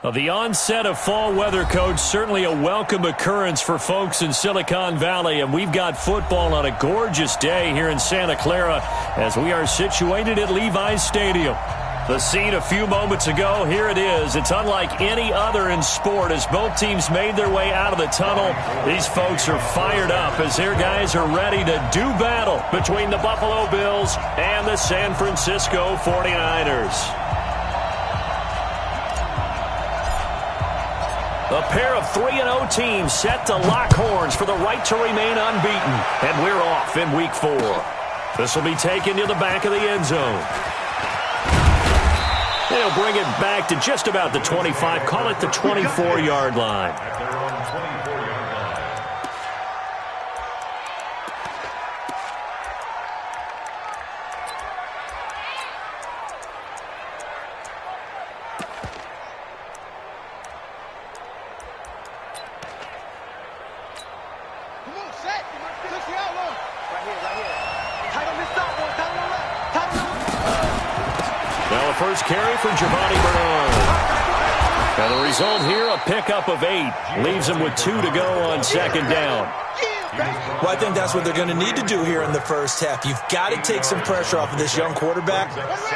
Well, the onset of fall weather, Coach, certainly a welcome occurrence for folks in Silicon Valley, and we've got football on a gorgeous day here in Santa Clara as we are situated at Levi's Stadium. The scene a few moments ago, here it is. It's unlike any other in sport as both teams made their way out of the tunnel. These folks are fired up as their guys are ready to do battle between the Buffalo Bills and the San Francisco 49ers. A pair of 3-0 teams set to lock horns for the right to remain unbeaten. And we're off in Week 4. This will be taken to the back of the end zone. They'll bring it back to just about the 25, call it the 24-yard line. First carry for Giovanni Bernard. Now the result here, a pickup of 8. Leaves him with 2 to go on second down. Well, I think that's what they're going to need to do here in the first half. You've got to take some pressure off of this young quarterback,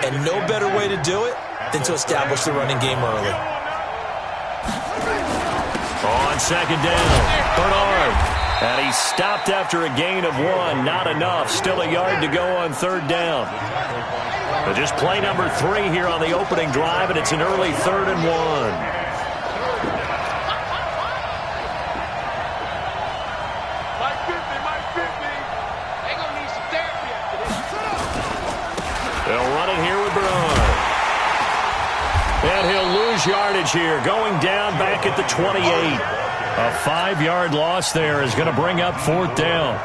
and no better way to do it than to establish the running game early. On second down, Bernard. And he stopped after a gain of 1. Not enough. Still a yard to go on third down. But just play number 3 here on the opening drive, and it's an early 3rd and 1. They'll run it here with Bernard. And he'll lose yardage here, going down back at the 28. A 5-yard loss there is going to bring up 4th down.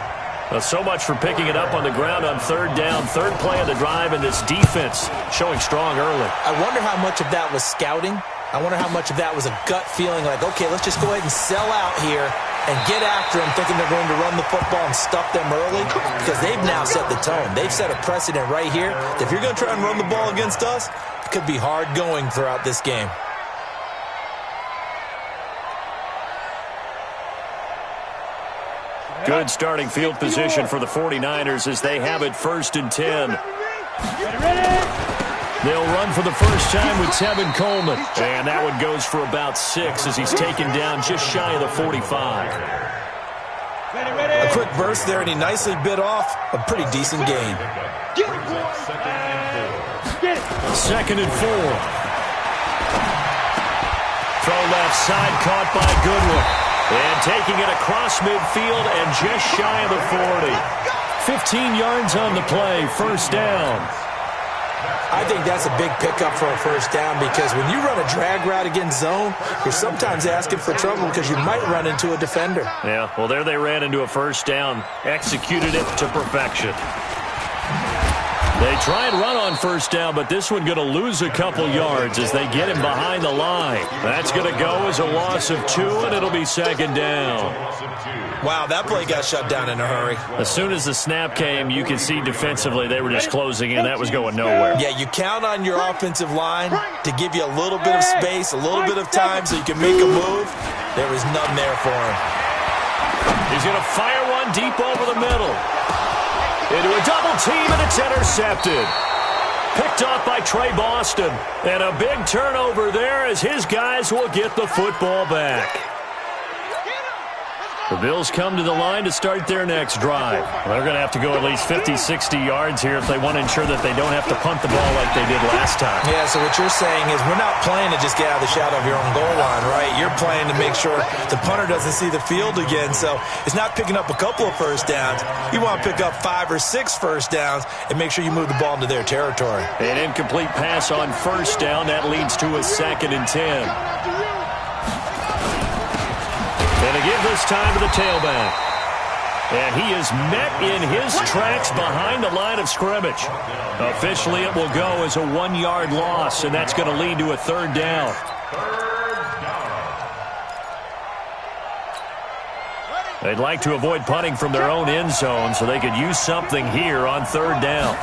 Well, so much for picking it up on the ground on third down. Third play of the drive, and this defense showing strong early. I wonder how much of that was scouting. I wonder how much of that was a gut feeling like, okay, let's just go ahead and sell out here and get after them, thinking they're going to run the football and stuff them early, because they've now set the tone. They've set a precedent right here. If you're going to try and run the ball against us, it could be hard going throughout this game. Good starting field position for the 49ers as they have it 1st and 10. They'll run for the first time with Tevin Coleman. And that one goes for about 6 as he's taken down just shy of the 45. A quick burst there, and he nicely bit off a pretty decent gain. 2nd and 4. Throw left side, caught by Goodwin. And taking it across midfield and just shy of the 40. 15 yards on the play, first down. I think that's a big pickup for a first down, because when you run a drag route against zone, you're sometimes asking for trouble because you might run into a defender. Yeah, well, there they ran into a first down, executed it to perfection. They try and run on first down, but this one going to lose a couple yards as they get him behind the line. That's going to go as a loss of 2, and it'll be second down. Wow, that play got shut down in a hurry. As soon as the snap came, you could see defensively they were just closing in. That was going nowhere. Yeah, you count on your offensive line to give you a little bit of space, a little bit of time so you can make a move. There was none there for him. He's going to fire one deep over the middle. Into a double team, and it's intercepted. Picked off by Trey Boston. And a big turnover there as his guys will get the football back. The Bills come to the line to start their next drive. They're going to have to go at least 50, 60 yards here if they want to ensure that they don't have to punt the ball like they did last time. Yeah, so what you're saying is we're not playing to just get out of the shadow of your own goal line, right? You're playing to make sure the punter doesn't see the field again. So it's not picking up a couple of first downs. You want to pick up 5 or 6 first downs and make sure you move the ball into their territory. An incomplete pass on first down. That leads to a 2nd and 10. And to give this time to the tailback. And he is met in his tracks behind the line of scrimmage. Officially, it will go as a 1-yard loss, and that's going to lead to a 3rd down. They'd like to avoid punting from their own end zone so they could use something here on 3rd down.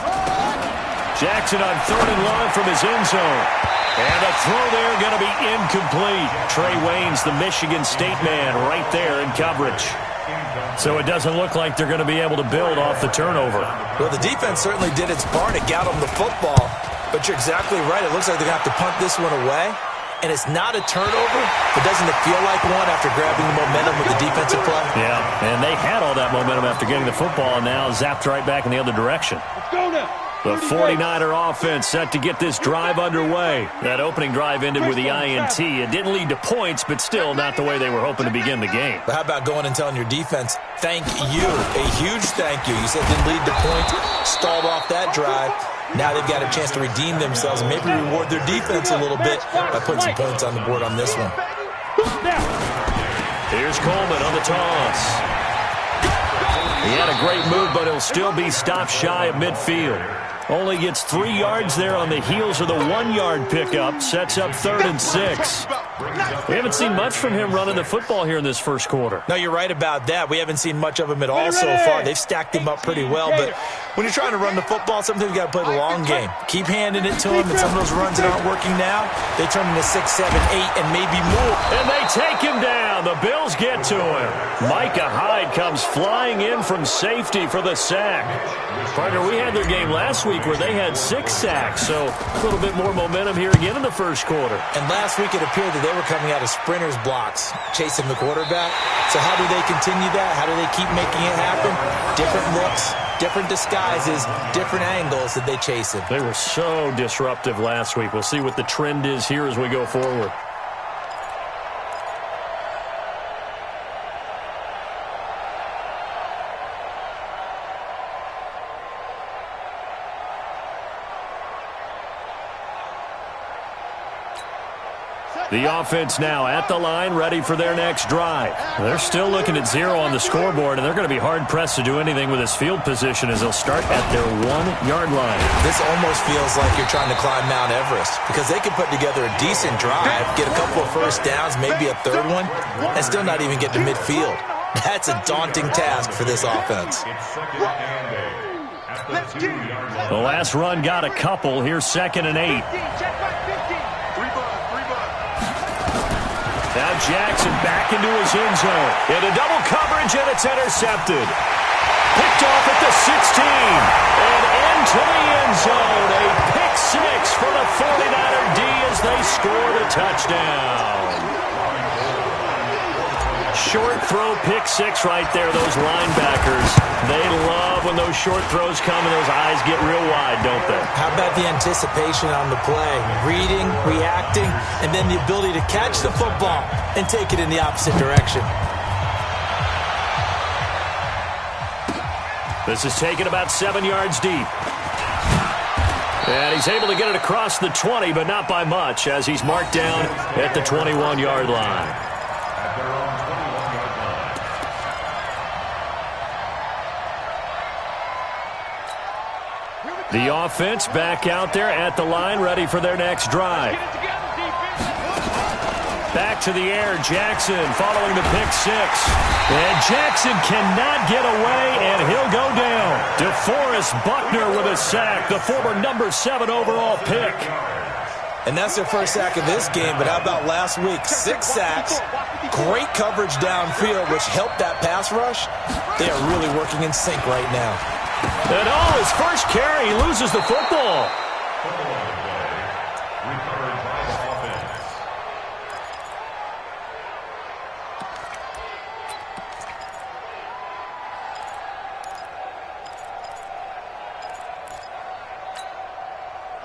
Jackson on 3rd and 1 from his end zone. And the throw there going to be incomplete. Trey Waynes, the Michigan State man, right there in coverage. So it doesn't look like they're going to be able to build off the turnover. Well, the defense certainly did its part to get them the football. But you're exactly right. It looks like they're going to have to punt this one away. And it's not a turnover, but doesn't it feel like one after grabbing the momentum with the defensive play? Yeah, and they had all that momentum after getting the football and now zapped right back in the other direction. Let's go now. The 49er offense set to get this drive underway. That opening drive ended with the INT. It didn't lead to points, but still not the way they were hoping to begin the game. But how about going and telling your defense, thank you, a huge thank you. You said it didn't lead to points, stalled off that drive. Now they've got a chance to redeem themselves and maybe reward their defense a little bit by putting some points on the board on this one. Here's Coleman on the toss. He had a great move, but he'll still be stopped shy of midfield. Only gets 3 yards there on the heels of the 1-yard pickup. Sets up 3rd and 6. We haven't seen much from him running the football here in this first quarter. No, you're right about that. We haven't seen much of him at all so far. They've stacked him up pretty well, but when you're trying to run the football, sometimes you got to play the long game. Keep handing it to him, and some of those runs that aren't working now, they turn into 6, 7, 8, and maybe more. And they take him down. The Bills get to him. Micah Hyde comes flying in from safety for the sack. Partner, we had their game last week where they had 6 sacks, so a little bit more momentum here again in the first quarter. And last week it appeared that they were coming out of sprinters blocks, chasing the quarterback. So how do they continue that? How do they keep making it happen? Different looks, different disguises, different angles that they chase him. They were so disruptive last week. We'll see what the trend is here as we go forward. The offense now at the line, ready for their next drive. They're still looking at 0 on the scoreboard, and they're going to be hard-pressed to do anything with this field position as they'll start at their 1-yard line. This almost feels like you're trying to climb Mount Everest because they can put together a decent drive, get a couple of first downs, maybe a third one, and still not even get to midfield. That's a daunting task for this offense. The last run got a couple. Here's 2nd and 8. Now Jackson back into his end zone. Into double coverage, and it's intercepted. Picked off at the 16. And into the end zone. A pick 6 for the 49er D as they score the touchdown. Short throw, pick 6 right there, those linebackers. They love when those short throws come and those eyes get real wide, don't they? How about the anticipation on the play? Reading, reacting, and then the ability to catch the football and take it in the opposite direction. This is taken about 7 yards deep. And he's able to get it across the 20, but not by much, as he's marked down at the 21-yard line. The offense back out there at the line, ready for their next drive. Back to the air, Jackson following the pick 6. And Jackson cannot get away, and he'll go down. DeForest Buckner with a sack, the former number 7 overall pick. And that's their first sack of this game, but how about last week? 6 sacks, great coverage downfield, which helped that pass rush. They are really working in sync right now. And his first carry, he loses the football.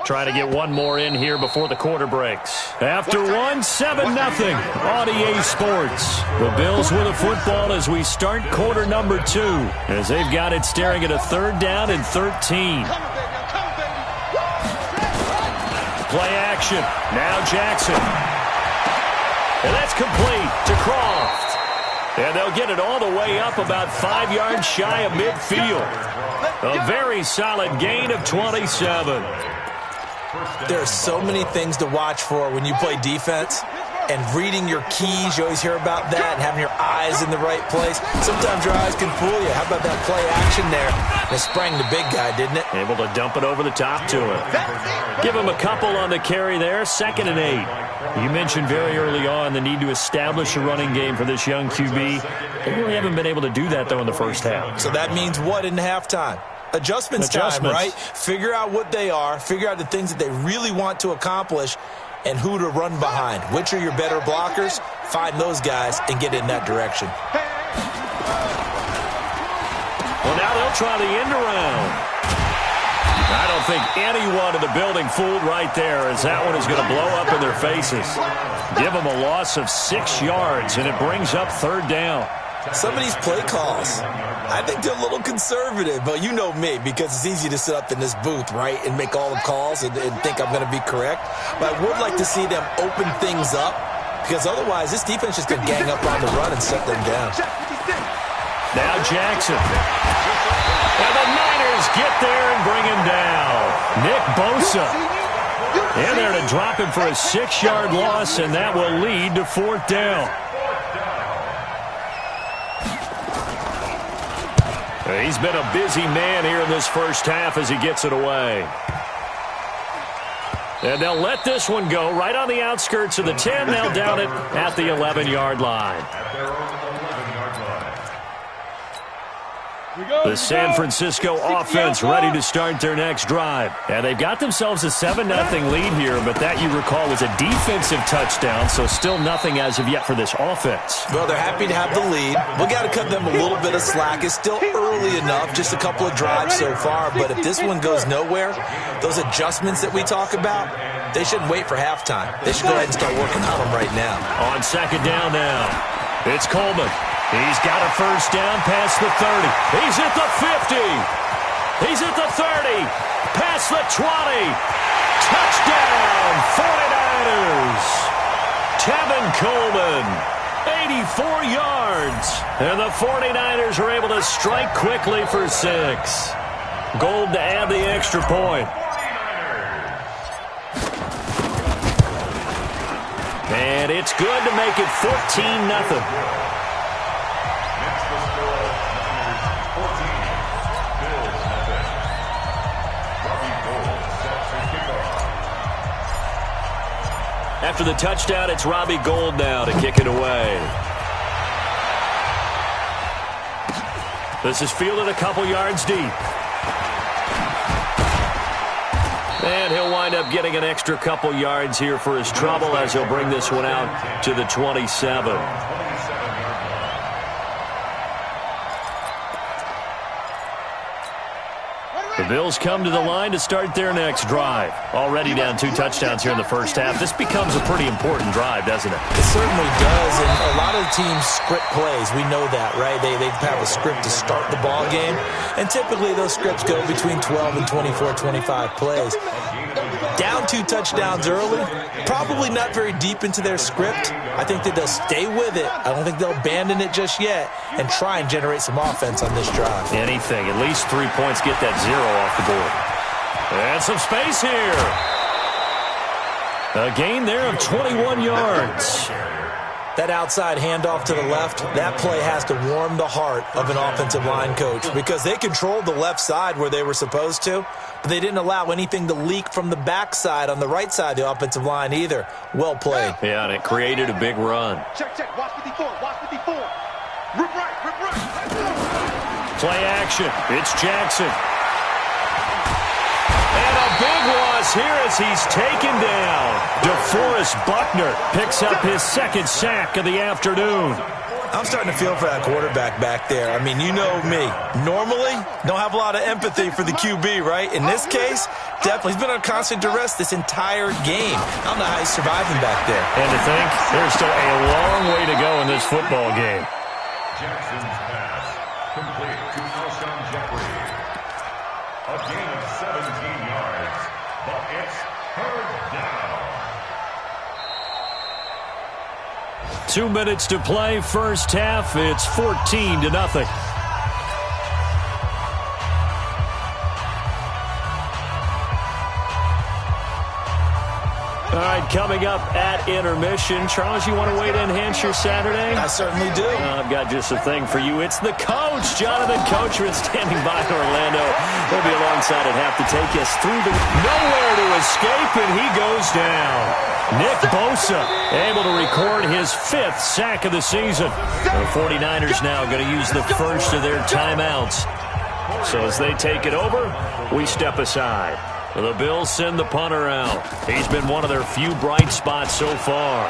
Trying to get one more in here before the quarter breaks. After one, 7-0 on EA Sports. The Bills with a football as we start quarter number 2, as they've got it staring at a 3rd down and 13. Play action. Now Jackson. And that's complete to Croft. And they'll get it all the way up about 5 yards shy of midfield. A very solid gain of 27. There are so many things to watch for when you play defense. and reading your keys. You always hear about that, and having your eyes in the right place. Sometimes your eyes can fool you. How about that play action there? It sprang the big guy, didn't it? Able to dump it over the top to him. Give him a couple on the carry there. 2nd and 8. You mentioned very early on the need to establish a running game for this young QB. They really haven't been able to do that, though, in the first half. So that means what in halftime? Adjustments time, right? Figure out what they are. Figure out the things that they really want to accomplish and who to run behind. Which are your better blockers? Find those guys and get in that direction. Well, now they'll try the end around. I don't think anyone in the building fooled right there, as that one is going to blow up in their faces. Give them a loss of 6 yards, and it brings up 3rd down. Some of these play calls, I think they're a little conservative, but you know me, because it's easy to sit up in this booth, right, and make all the calls and think I'm going to be correct. But I would like to see them open things up, because otherwise this defense is going to gang up on the run and shut them down. Now Jackson. And the Niners get there and bring him down. Nick Bosa in there to drop him for a 6-yard loss, and that will lead to 4th down. He's been a busy man here in this first half as he gets it away. And they'll let this one go right on the outskirts of the 10. They'll down it at the 11-yard line. The San Francisco offense ready to start their next drive. And they've got themselves a 7-0 lead here, but that, you recall, was a defensive touchdown, so still nothing as of yet for this offense. Well, they're happy to have the lead. We got to cut them a little bit of slack. It's still early enough, just a couple of drives so far, but if this one goes nowhere, those adjustments that we talk about, they shouldn't wait for halftime. They should go ahead and start working on them right now. On 2nd down now, it's Coleman. He's got a 1st down past the 30. He's at the 50. He's at the 30. Past the 20. Touchdown, 49ers. Tevin Coleman, 84 yards. And the 49ers are able to strike quickly for 6. Gold to add the extra point. And it's good to make it 14-0. After the touchdown, it's Robbie Gould now to kick it away. This is fielded a couple yards deep. And he'll wind up getting an extra couple yards here for his trouble as he'll bring this one out to the 27. The Bills come to the line to start their next drive. Already down 2 touchdowns here in the first half. This becomes a pretty important drive, doesn't it? It certainly does, and a lot of the teams script plays. We know that, right? They have a script to start the ball game, and typically those scripts go between 12 and 24, 25 plays. Down 2 touchdowns early, probably not very deep into their script. I think that they'll stay with it. I don't think they'll abandon it just yet and try and generate some offense on this drive. Anything. At least 3 points, get that 0 off the board. And some space here. A gain there of 21 yards. That outside handoff to the left, that play has to warm the heart of an offensive line coach because they controlled the left side where they were supposed to, but they didn't allow anything to leak from the backside on the right side of the offensive line either. Well played. Yeah, and it created a big run. Check. Watch 54. Rip right. Play action. It's Jackson. And a big loss here as he's taken down. DeForest Buckner picks up his 2nd sack of the afternoon. I'm starting to feel for that quarterback back there. I mean, you know me. Normally, don't have a lot of empathy for the QB, right? In this case, definitely. He's been on constant duress this entire game. I don't know how he's surviving back there. And to think, there's still a long way to go in this football game. Jackson's pass complete to Alshon Jeffrey. A gain of 17 yards, but it's 3rd down. 2 minutes to play, first half. It's 14-0. All right, coming up at intermission. Charles, you want to wait to enhance your Saturday? I certainly do. I've got just a thing for you. It's the coach, Jonathan Coachman, standing by in Orlando. He'll be alongside and have to take us through the nowhere to escape, and he goes down. Nick Bosa able to record his 5th sack of the season. The 49ers now going to use the first of their timeouts. So as they take it over, we step aside. The Bills send the punter out. He's been one of their few bright spots so far.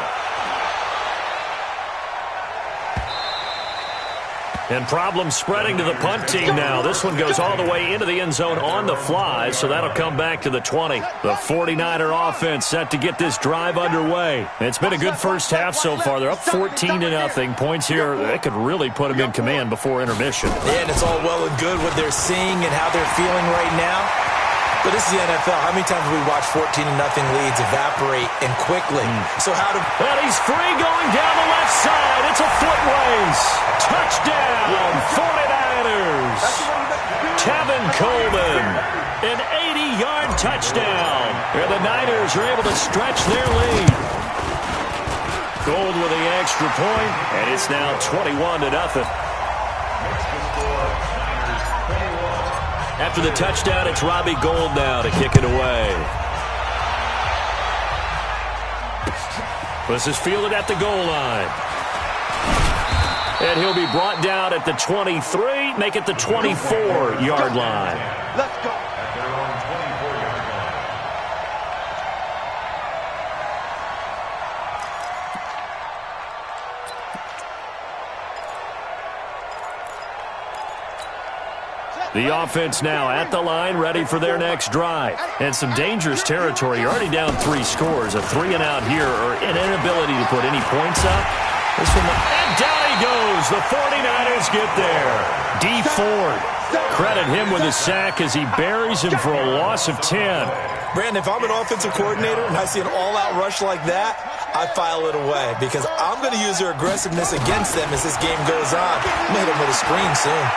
And problems spreading to the punt team now. This one goes all the way into the end zone on the fly, so that'll come back to the 20. The 49er offense set to get this drive underway. It's been a good first half so far. They're up 14-0. Points here, they could really put them in command before intermission. Yeah, and it's all well and good what they're seeing and how they're feeling right now. But this is the NFL. How many times have we watched 14-0 leads evaporate and quickly? So how do... Well, he's free going down the left side. It's a foot race. Touchdown, 49ers. Tevin Coleman, an 80-yard touchdown. And the Niners are able to stretch their lead. Gold with the extra point, and it's now 21-0. After the touchdown, it's Robbie Gould now to kick it away. This is fielded at the goal line. And he'll be brought down at the 23, make it the 24-yard line. Let's go. The offense now at the line, ready for their next drive. And some dangerous territory. You're already down 3 scores. A 3-and-out here, or an inability to put any points up. This one, and down he goes. The 49ers get there. D. Ford, credit him with a sack as he buries him for a loss of 10. Brandon, if I'm an offensive coordinator and I see an all-out rush like that, I file it away because I'm going to use their aggressiveness against them as this game goes on. I'm going to hit them with a screen soon.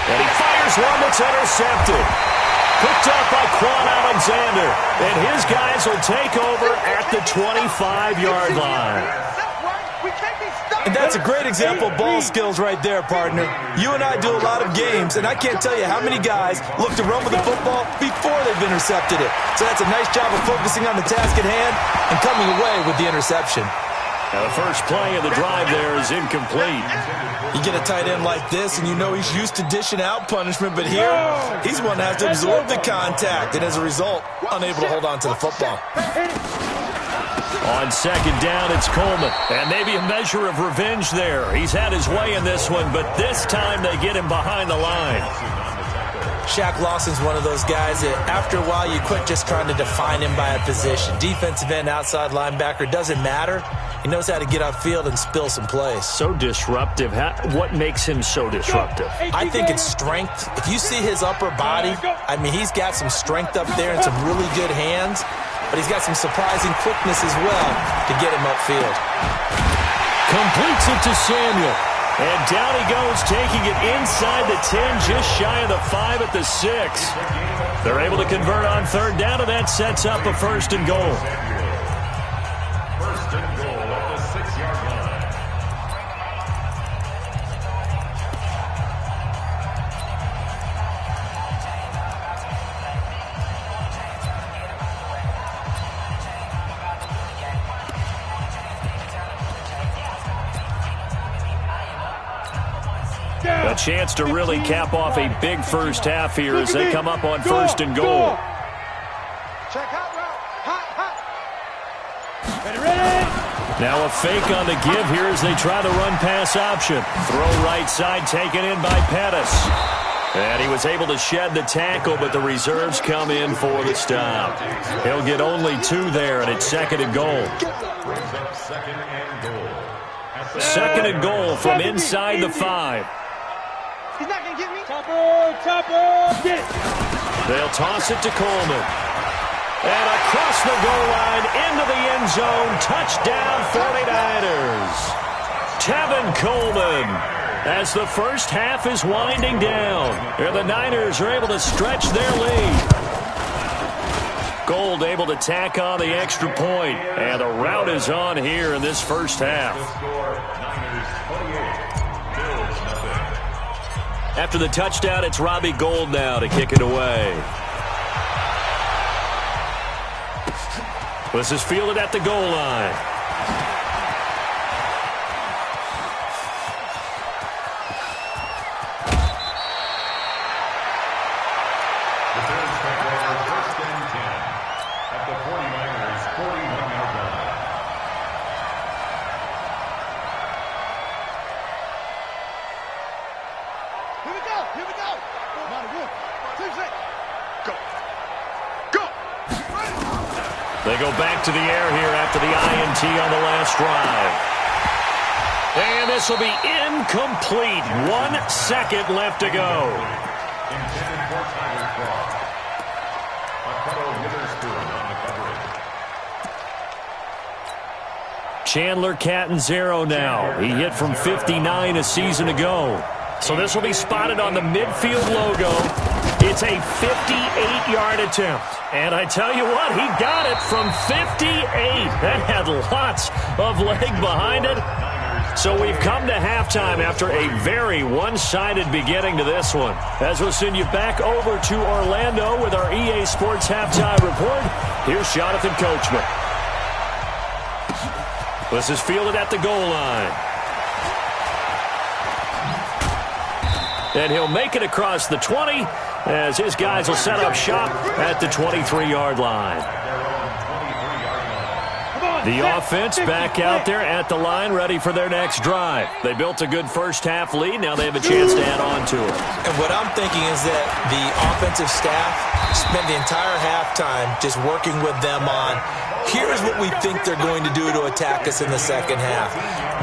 And he fires one that's intercepted. Picked up by Quan Alexander. And his guys will take over at the 25-yard line. And that's a great example of ball skills right there, partner. You and I do a lot of games, and I can't tell you how many guys look to run with the football before they've intercepted it. So that's a nice job of focusing on the task at hand and coming away with the interception. Now the first play of the drive there is incomplete. You get a tight end like this, and you know he's used to dishing out punishment, but here, he's one that has to absorb the contact, and as a result, unable to hold on to the football. On second down, it's Coleman, and maybe a measure of revenge there. He's had his way in this one, but this time they get him behind the line. Shaq Lawson's one of those guys that after a while you quit just trying to define him by a position. Defensive end, outside linebacker, doesn't matter. He knows how to get upfield and spill some plays. So disruptive. What makes him so disruptive? I think it's strength. If you see his upper body, I mean, he's got some strength up there and some really good hands, but he's got some surprising quickness as well to get him upfield. Completes it to Samuel. And down he goes, taking it inside the 10, just shy of the 5 at the 6. They're able to convert on third down, and that sets up a 1st and goal. First and goal at the 6-yard line. A chance to really cap off a big first half here as they come up on 1st and goal. Check hot route. Hot. Ready. Now a fake on the give here as they try the run-pass option. Throw right side taken in by Pettis. And he was able to shed the tackle, but the reserves come in for the stop. He'll get only 2 there, and it's 2nd and goal. Brings up 2nd and goal. 2nd and goal from inside the 5. He's not going to get me. Chopper, get it. They'll toss it to Coleman. And across the goal line into the end zone. Touchdown 49ers. Tevin Coleman. As the first half is winding down, and the Niners are able to stretch their lead. Gold able to tack on the extra point, and the rout is on here in this first half. After the touchdown, it's Robbie Gould now to kick it away. This is fielded at the goal line. They go back to the air here after the INT on the last drive. And this will be incomplete. 1 second left to go. Chandler Catanzaro now. He hit from 59 a season ago. So this will be spotted on the midfield logo. It's a 58-yard attempt. And I tell you what, he got it from 58. That had lots of leg behind it. So we've come to halftime after a very one-sided beginning to this one. As we'll send you back over to Orlando with our EA Sports Halftime Report, here's Jonathan Coachman. This is fielded at the goal line. And he'll make it across the 20 as his guys will set up shop at the 23-yard line. The offense back out there at the line, ready for their next drive. They built a good first-half lead. Now they have a chance to add on to it. And what I'm thinking is that the offensive staff spent the entire halftime just working with them on, here's what we think they're going to do to attack us in the second half.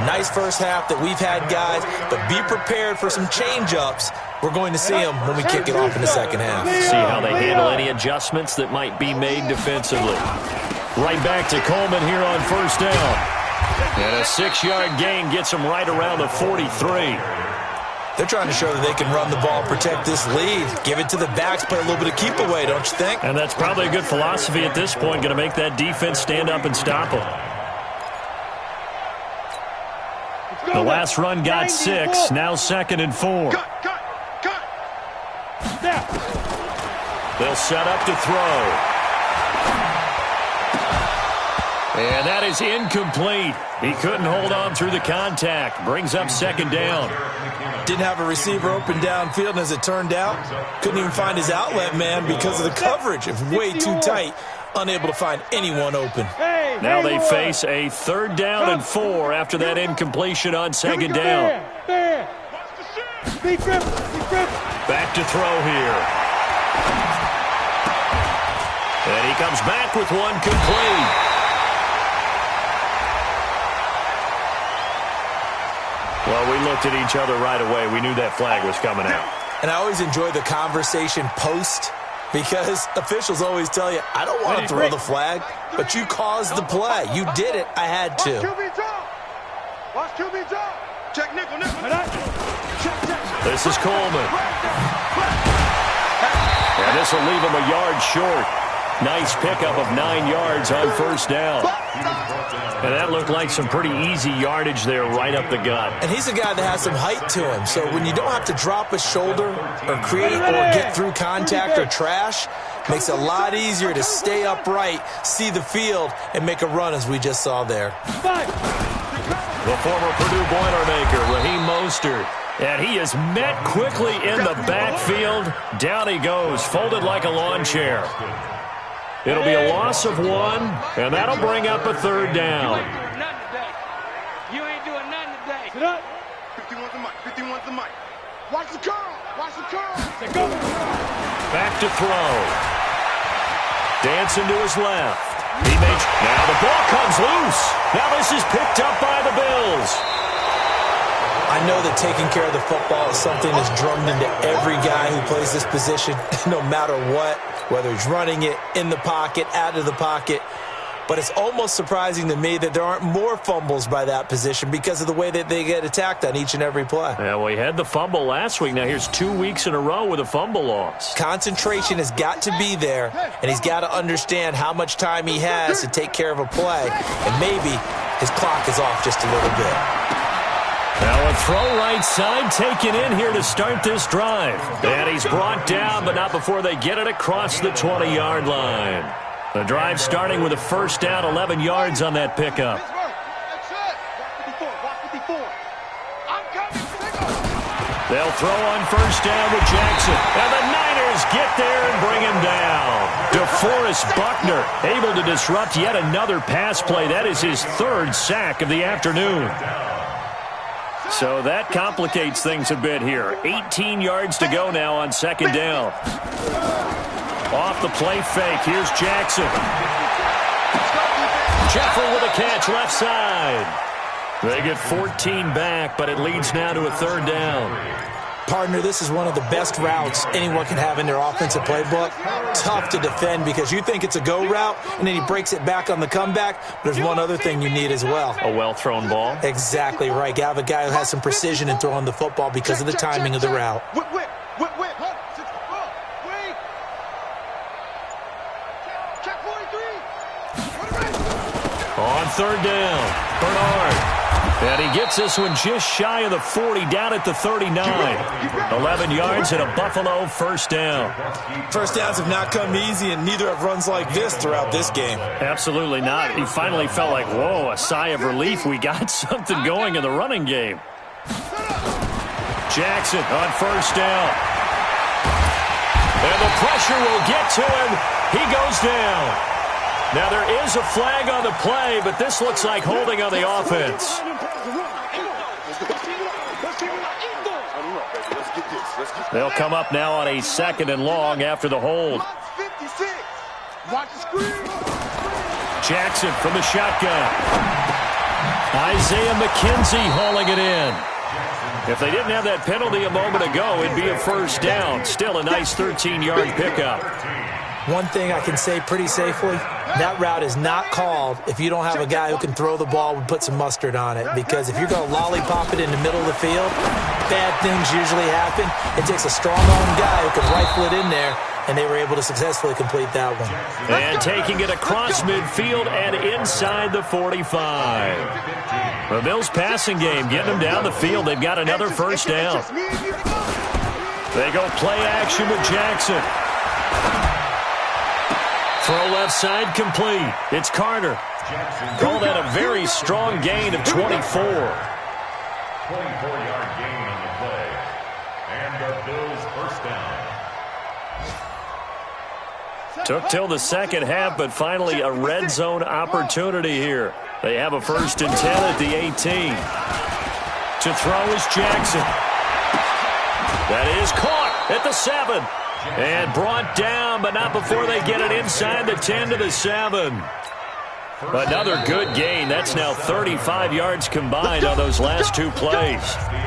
Nice first half that we've had, guys, but be prepared for some change-ups. We're going to see them when we kick it off in the second half. See how they handle any adjustments that might be made defensively. Right back to Coleman here on first down. And a 6-yard gain gets them right around the 43. They're trying to show that they can run the ball, protect this lead. Give it to the backs, play a little bit of keep away, don't you think? And that's probably a good philosophy at this point, going to make that defense stand up and stop them. The last run got 6, now 2nd and 4. They'll set up to throw. And that is incomplete. He couldn't hold on through the contact. Brings up 2nd down. Didn't have a receiver open downfield, and as it turned out, couldn't even find his outlet man because of the coverage. It was way too tight. Unable to find anyone open. Now they face a 3rd down and 4 after that incompletion on 2nd down. Back to throw here. And he comes back with one complete. Well, we looked at each other right away. We knew that flag was coming out. And I always enjoy the conversation post because officials always tell you, I don't want to throw the flag, but you caused the play. You did it. I had to. Watch QB drop. Check nickel. This is Coleman. And this will leave him a yard short. Nice pickup of 9 yards on first down. And that looked like some pretty easy yardage there right up the gut. And he's a guy that has some height to him. So when you don't have to drop a shoulder or create or get through contact or trash, makes it a lot easier to stay upright, see the field, and make a run as we just saw there. The former Purdue Boilermaker, Raheem Mostert. And he is met quickly in the backfield. Down he goes, folded like a lawn chair. It'll be a loss of 1, and that'll bring up a 3rd down. You ain't doing nothing today. Sit up. 51's the mic. Watch the curl. Go. Back to throw. Dancing to his left. Now the ball comes loose. Now this is picked up by the Bills. I know that taking care of the football is something that's drummed into every guy who plays this position, no matter what, whether he's running it, in the pocket, out of the pocket. but it's almost surprising to me that there aren't more fumbles by that position because of the way that they get attacked on each and every play. Yeah, well, he had the fumble last week. Now here's 2 weeks in a row with a fumble loss. Concentration has got to be there, and he's got to understand how much time he has to take care of a play, and maybe his clock is off just a little bit. Now a throw right side taken in here to start this drive. And he's brought down, but not before they get it across the 20-yard line. The drive starting with a first down, 11 yards on that pickup. They'll throw on first down with Jackson. And the Niners get there and bring him down. DeForest Buckner able to disrupt yet another pass play. That is his 3rd sack of the afternoon. So that complicates things a bit here. 18 yards to go now on second down. Off the play fake. Here's Jackson. Jeffrey with a catch left side. They get 14 back, but it leads now to a 3rd down. Partner, this is one of the best routes anyone can have in their offensive playbook. Tough to defend because you think it's a go route, and then he breaks it back on the comeback. There's one other thing you need as well. A well-thrown ball? Exactly right. You have a guy who has some precision in throwing the football because of the timing of the route. On 3rd down, Bernard. And he gets this one just shy of the 40, down at the 39. 11 yards and a Buffalo first down. First downs have not come easy, and neither have runs like this throughout this game. Absolutely not. He finally felt like, whoa, a sigh of relief. We got something going in the running game. Jackson on first down. And the pressure will get to him. He goes down. Now, there is a flag on the play, but this looks like holding on the offense. They'll come up now on a 2nd and long after the hold. Jackson from the shotgun. Isaiah McKenzie hauling it in. If they didn't have that penalty a moment ago, it'd be a first down. Still a nice 13-yard pickup. One thing I can say pretty safely, that route is not called if you don't have a guy who can throw the ball and put some mustard on it. Because if you're going to lollipop it in the middle of the field, bad things usually happen. It takes a strong-armed guy who can rifle it in there, and they were able to successfully complete that one. And taking it across midfield and inside the 45. The Bills passing game, getting them down the field. They've got another first down. They go play action with Jackson. Throw left side complete. It's Carter. Call that a very strong gain of 24. 24-yard gain on the play. And the Bills first down. Took till the second half, but finally a red zone opportunity here. They have a 1st and 10 at the 18. To throw is Jackson. That is caught at the 7. And brought down, but not before they get it inside the 10 to the 7. Another good gain. That's now 35 yards combined on those last 2 plays.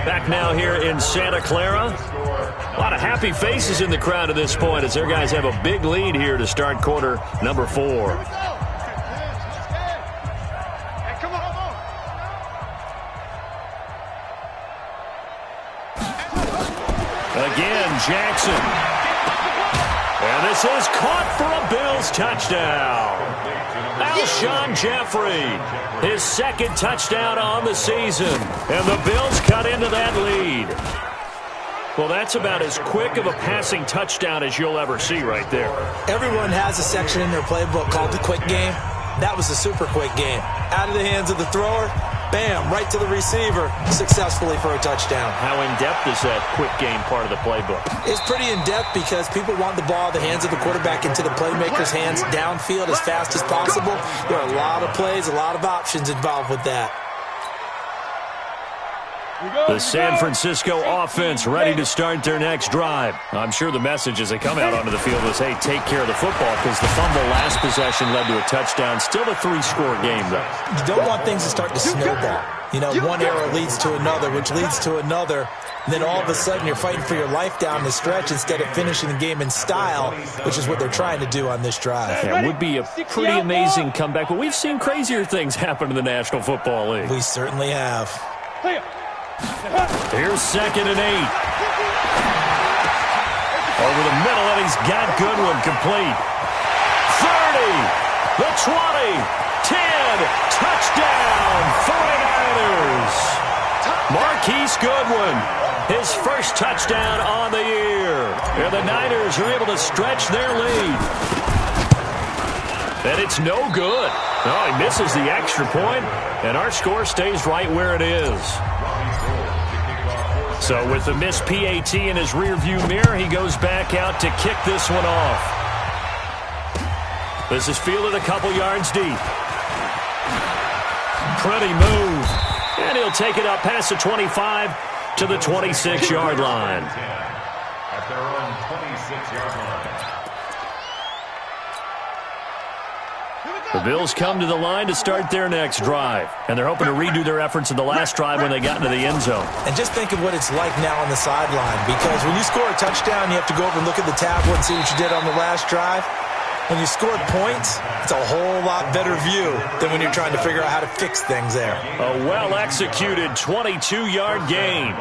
Back now here in Santa Clara. A lot of happy faces in the crowd at this point as their guys have a big lead here to start quarter number 4. Again, Jackson. And this is caught for a Bills touchdown. Alshon Jeffrey, his 2nd touchdown on the season. And the Bills cut into that lead. Well, that's about as quick of a passing touchdown as you'll ever see right there. Everyone has a section in their playbook called the quick game. That was a super quick game. Out of the hands of the thrower, bam, right to the receiver, successfully for a touchdown. How in-depth is that quick game part of the playbook? It's pretty in-depth because people want the ball in the hands of the quarterback into the playmaker's hands downfield as fast as possible. There are a lot of plays, a lot of options involved with that. The San Francisco offense ready to start their next drive. I'm sure the message as they come out onto the field was, hey, take care of the football, because the fumble last possession led to a touchdown. Still a 3-score game, though. You don't want things to start to snowball. You know, one error leads to another, which leads to another. And then all of a sudden you're fighting for your life down the stretch instead of finishing the game in style, which is what they're trying to do on this drive. Yeah, it would be a pretty amazing comeback, but we've seen crazier things happen in the National Football League. We certainly have. Here's 2nd and 8. Over the middle, and he's got Goodwin complete. 30, the 20, 10, touchdown, 49ers. Marquise Goodwin, his first touchdown on the year. And the Niners are able to stretch their lead. And it's no good. Oh, he misses the extra point, and our score stays right where it is. So with the missed PAT in his rearview mirror, he goes back out to kick this one off. This is fielded a couple yards deep. Pretty move. And he'll take it up past the 25 to the 26-yard line. At their own 26-yard line. The Bills come to the line to start their next drive. And they're hoping to redo their efforts in the last drive when they got into the end zone. And just think of what it's like now on the sideline, because when you score a touchdown, you have to go over and look at the tablet and see what you did on the last drive. When you scored points, it's a whole lot better view than when you're trying to figure out how to fix things there. A well-executed 22-yard gain.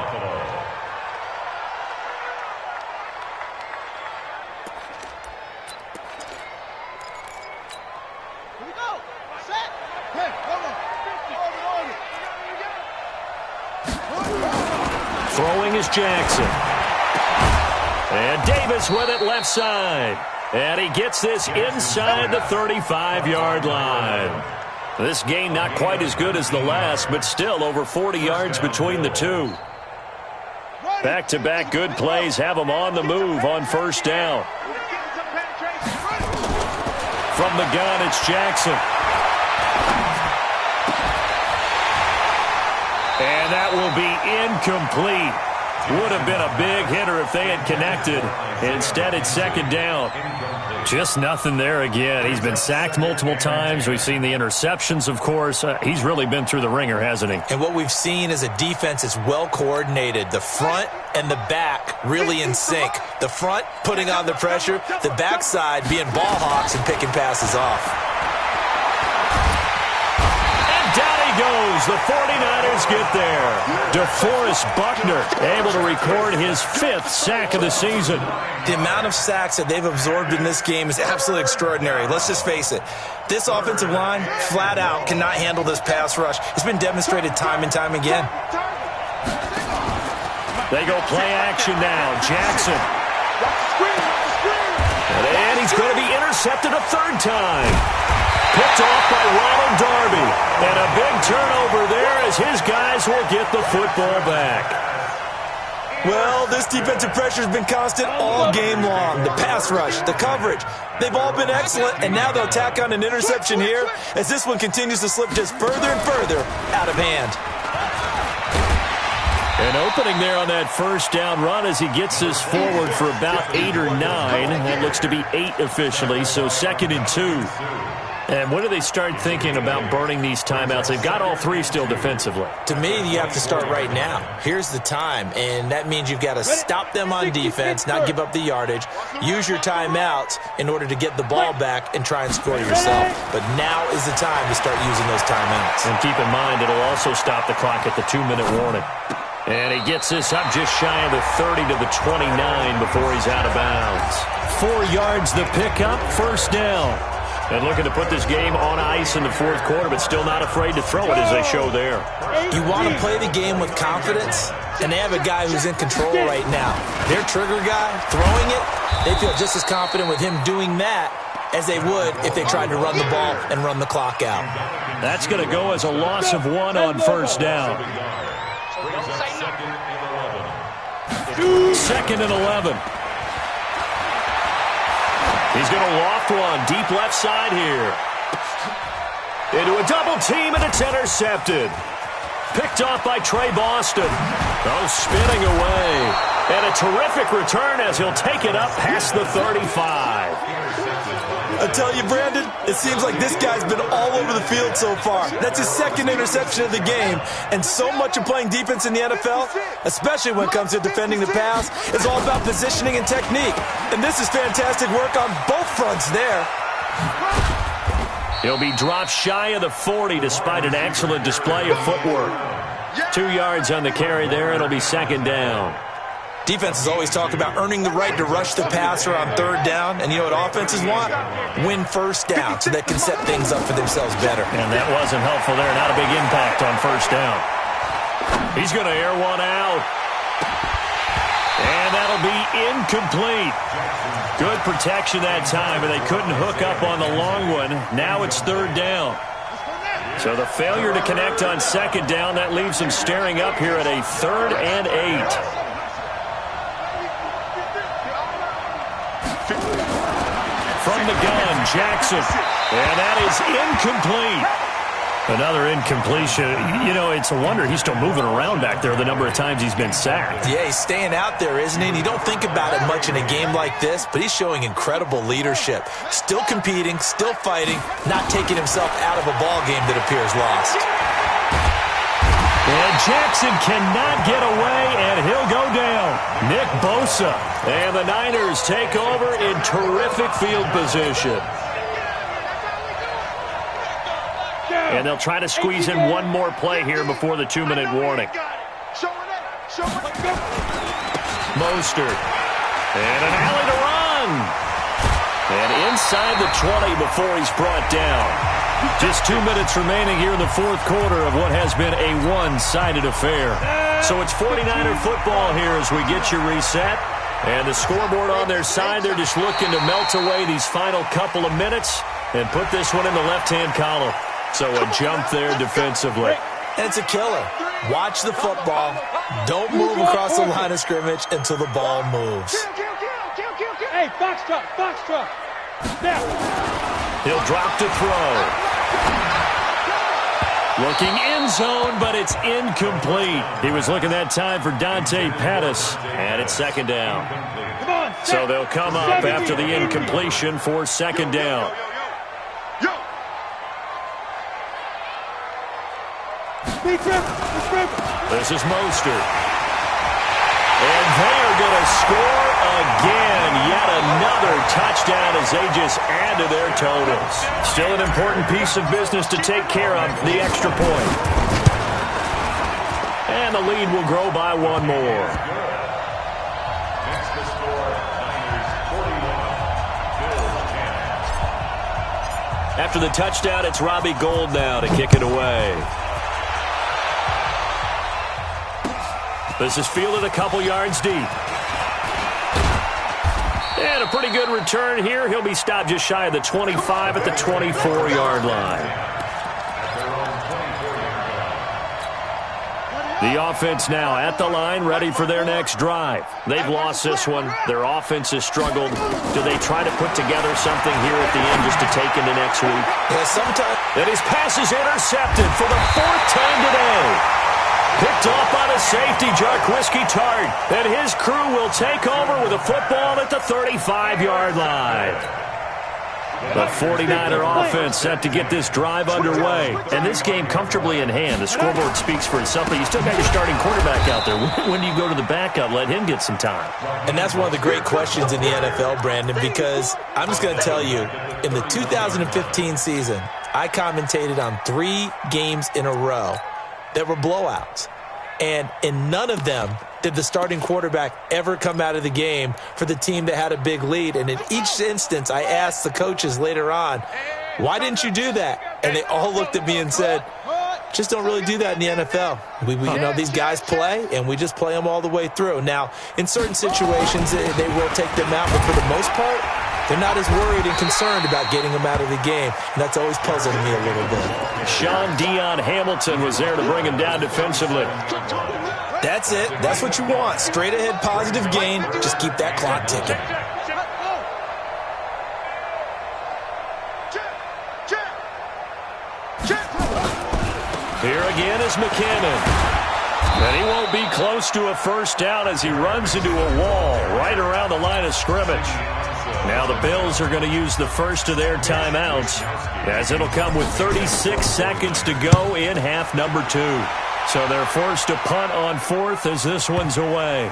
Throwing is Jackson. And Davis with it left side. And he gets this inside the 35-yard line. This gain not quite as good as the last, but still over 40 yards between the two. Back-to-back good plays have them on the move on first down. From the gun, it's Jackson. And that will be incomplete. Would have been a big hitter if they had connected. Instead, it's 2nd down. Just nothing there again. He's been sacked multiple times. We've seen the interceptions, of course. He's really been through the ringer, hasn't he? And what we've seen is a defense that's well coordinated. The front and the back really in sync. The front putting on the pressure. The backside being ball hawks and picking passes off. Goes. The 49ers get there. DeForest Buckner able to record his 5th sack of the season. The amount of sacks that they've absorbed in this game is absolutely extraordinary. Let's just face it. This offensive line, flat out, cannot handle this pass rush. It's been demonstrated time and time again. They go play action now. Jackson. And he's going to be intercepted a 3rd time. Picked off by Ronald Darby. And a big turnover there as his guys will get the football back. Well, this defensive pressure has been constant all game long. The pass rush, the coverage, they've all been excellent. And now they'll tack on an interception here as this one continues to slip just further and further out of hand. An opening there on that first down run as he gets this forward for about 8 or 9. That looks to be 8 officially, so 2nd and 2. And when do they start thinking about burning these timeouts? They've got all 3 still defensively. To me, you have to start right now. Here's the time, and that means you've got to stop them on defense, not give up the yardage. Use your timeouts in order to get the ball back and try and score yourself. But now is the time to start using those timeouts. And keep in mind, it'll also stop the clock at the 2-minute warning. And he gets this up just shy of the 30 to the 29 before he's out of bounds. 4 yards the pickup, first down. And looking to put this game on ice in the 4th quarter, but still not afraid to throw it as they show there. You want to play the game with confidence, and they have a guy who's in control right now. Their trigger guy, throwing it, they feel just as confident with him doing that as they would if they tried to run the ball and run the clock out. That's going to go as a loss of 1 on first down. 2nd and 11. He's going to loft one deep left side here. Into a double team, and it's intercepted. Picked off by Trey Boston. Oh, spinning away. And a terrific return as he'll take it up past the 35. I tell you, Brandon, it seems like this guy's been all over the field so far. That's his second interception of the game. And so much of playing defense in the NFL, especially when it comes to defending the pass, is all about positioning and technique. And this is fantastic work on both fronts there. He'll be dropped shy of the 40 despite an excellent display of footwork. 2 yards on the carry there. It'll be second down. Defenses always talk about earning the right to rush the passer on third down. And you know what offenses want? Win first down so they can set things up for themselves better. And that wasn't helpful there. Not a big impact on first down. He's going to air one out. And that'll be incomplete. Good protection that time, but they couldn't hook up on the long one. Now it's third down. So the failure to connect on second down, that leaves them staring up here at a 3rd and 8. From the gun, Jackson. And that is incomplete. Another incompletion. You know, it's a wonder he's still moving around back there the number of times he's been sacked. Yeah, he's staying out there, isn't he? And you don't think about it much in a game like this, but he's showing incredible leadership. Still competing, still fighting, not taking himself out of a ball game that appears lost. And Jackson cannot get away, and he'll go down. Nick Bosa. And the Niners take over in terrific field position. And they'll try to squeeze in one more play here before the 2-minute warning. Mostert. And an alley to run. And inside the 20 before he's brought down. Just 2 minutes remaining here in the fourth quarter of what has been a one-sided affair. So it's 49er football here as we get you reset. And the scoreboard on their side, they're just looking to melt away these final couple of minutes and put this one in the left-hand column. So a jump there defensively. And it's a killer. Watch the football. Don't move across the line of scrimmage until the ball moves. Hey, box truck. Now. He'll drop to throw. Looking end zone, but it's incomplete. He was looking that time for Dante Pettis, and it's second down. So they'll come up after the incompletion for second down. This is Mostert. And they are going to score again. Yet another touchdown as they just add to their totals. Still an important piece of business to take care of, the extra point. And the lead will grow by one more. Next to score, Niners 41, Bills 10. After the touchdown, it's Robbie Gould now to kick it away. This is fielded a couple yards deep. And a pretty good return here. He'll be stopped just shy of the 25 at the 24-yard line. The offense now at the line, ready for their next drive. They've lost this one. Their offense has struggled. Do they try to put together something here at the end just to take into next week? Yeah, sometimes. And his pass is intercepted for the 4th time today. Picked off by the safety, Jarquiski Tart. And his crew will take over with a football at the 35-yard line. The 49er offense set to get this drive underway. And this game comfortably in hand. The scoreboard speaks for itself, but you still got your starting quarterback out there. When do you go to the backup? Let him get some time. And that's one of the great questions in the NFL, Brandon, because I'm just going to tell you, in the 2015 season, I commentated on 3 games in a row that were blowouts. And in none of them did the starting quarterback ever come out of the game for the team that had a big lead. And in each instance, I asked the coaches later on, why didn't you do that? And they all looked at me and said, just don't really do that in the NFL. You know, these guys play, and we just play them all the way through. Now, in certain situations, they will take them out, but for the most part, they're not as worried and concerned about getting them out of the game. And that's always puzzled me a little bit. Sean Dion Hamilton was there to bring him down defensively. That's it. That's what you want. Straight ahead positive gain. Just keep that clock ticking. Here again is McKinnon. And he won't be close to a first down as he runs into a wall right around the line of scrimmage. Now the Bills are going to use the first of their timeouts, as it'll come with 36 seconds to go in half number 2. So they're forced to punt on 4th as this one's away.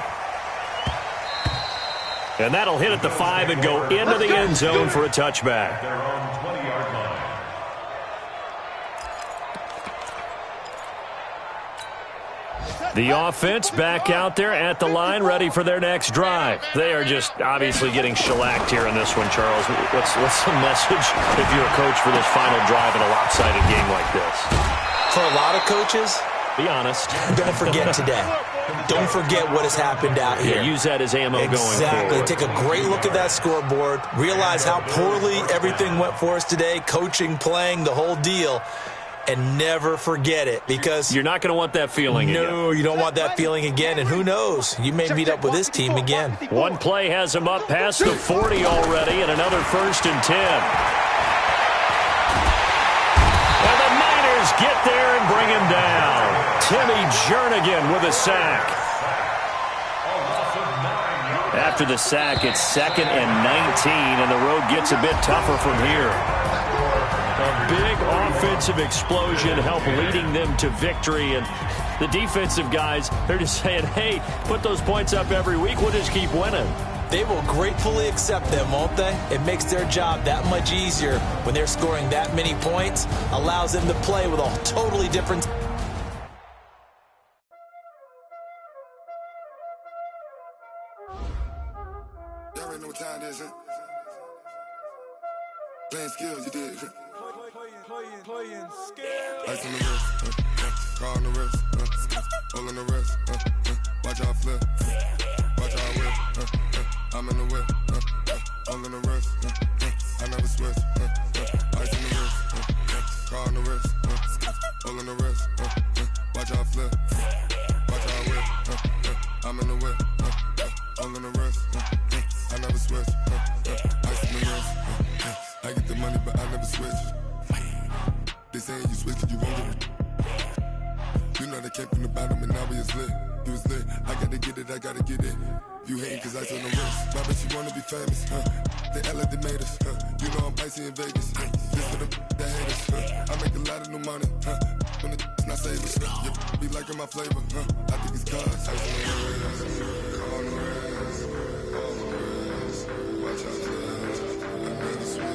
And that'll hit at the 5 and go into the end zone for a touchback. They're on 20-yard line. The offense back out there at the line, ready for their next drive. They are just obviously getting shellacked here in this one, Charles. What's the message if you're a coach for this final drive in a lopsided game like this? For a lot of coaches, be honest. Don't forget today. Don't forget what has happened out here. Yeah, use that as ammo going forward. Exactly. Take a great look at that scoreboard. Realize how poorly everything went for us today. Coaching, playing, the whole deal. And never forget it, because you're not going to want that feeling again. No, you don't want that feeling again. And who knows? You may meet up with this team again. One play has him up past the 40 already, and another 1st and 10. And the Niners get there and bring him down. Timmy Jernigan with a sack. After the sack, it's 2nd and 19, and the road gets a bit tougher from here. A big offensive explosion helped leading them to victory, and the defensive guys, they're just saying, hey, put those points up every week, we'll just keep winning. They will gratefully accept them, won't they? It makes their job that much easier when they're scoring that many points, allows them to play with a totally different... Y'all already know what time it is, huh? Playing skills, you did. Playing skills. Ice on the wrist, car on the wrist, hole in the wrist, watch out flip, watch out whip, I'm in the whip, hole in the wrist, I never switch, ice on the wrist, car on the wrist, hole in the wrist, watch out flip, watch out whip, I'm in the whip, hole in the wrist, I never switch, ice on the wrist, I get the money but I never switch. They saying you switch it, you won't get it. You know they came from the bottom and now we is lit. You was lit, I gotta get it, I gotta get it. You hating cause I told no wrist. My bitch, you wanna be famous, They act like they made us, You know I'm icy in Vegas, This for the that hate us, I make a lot of new money, When it's not savers, You be liking my flavor, I think it's cause ice on the wrist, on the wrist, on the wrist. Watch out, I never switch,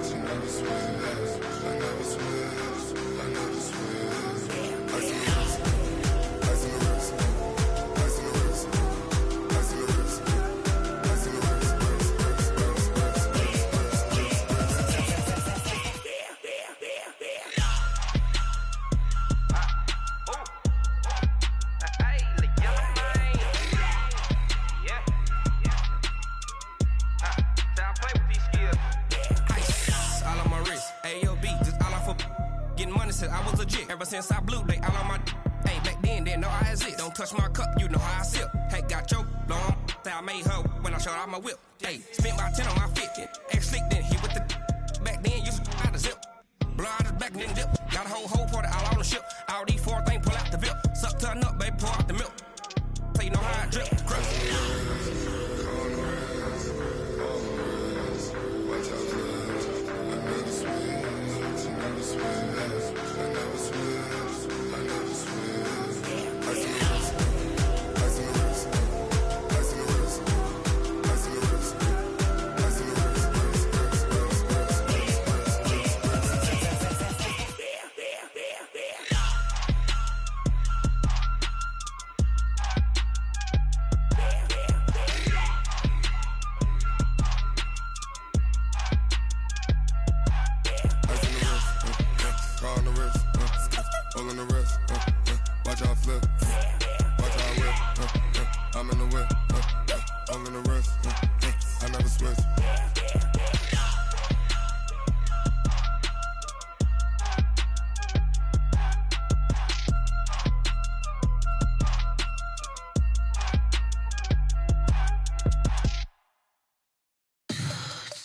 I never switch. I never switch, I never switch. Ice in the wrist, ice in the wrist, ice in the wrist, ice in the wrist, ice in the wrist, I was legit. Ever since I blew, they all on my hey, back then, didn't know I exist. Don't touch my cup, you know how I sip. Hey, got your long, say I made her when I showed out my whip. Hey, spent about 10 on my 50. Ex slick, then he with the back then, used to out the zip. Blow out his back, then dip. Got a whole party all on the ship. All these 4 things, pull out the VIP. Suck, turn up, baby, pour out the milk. So you know how I drip. Crush.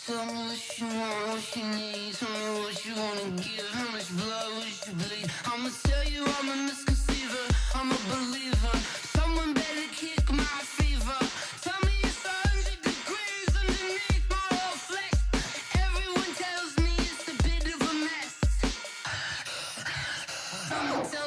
Tell me what you want, what you need. Tell me what you wanna give. How much blood would you bleed? I'ma tell you I'm a misconceiver. I'm a believer. Someone better kick my fever. Tell me it's 100 degrees underneath my I'ma tell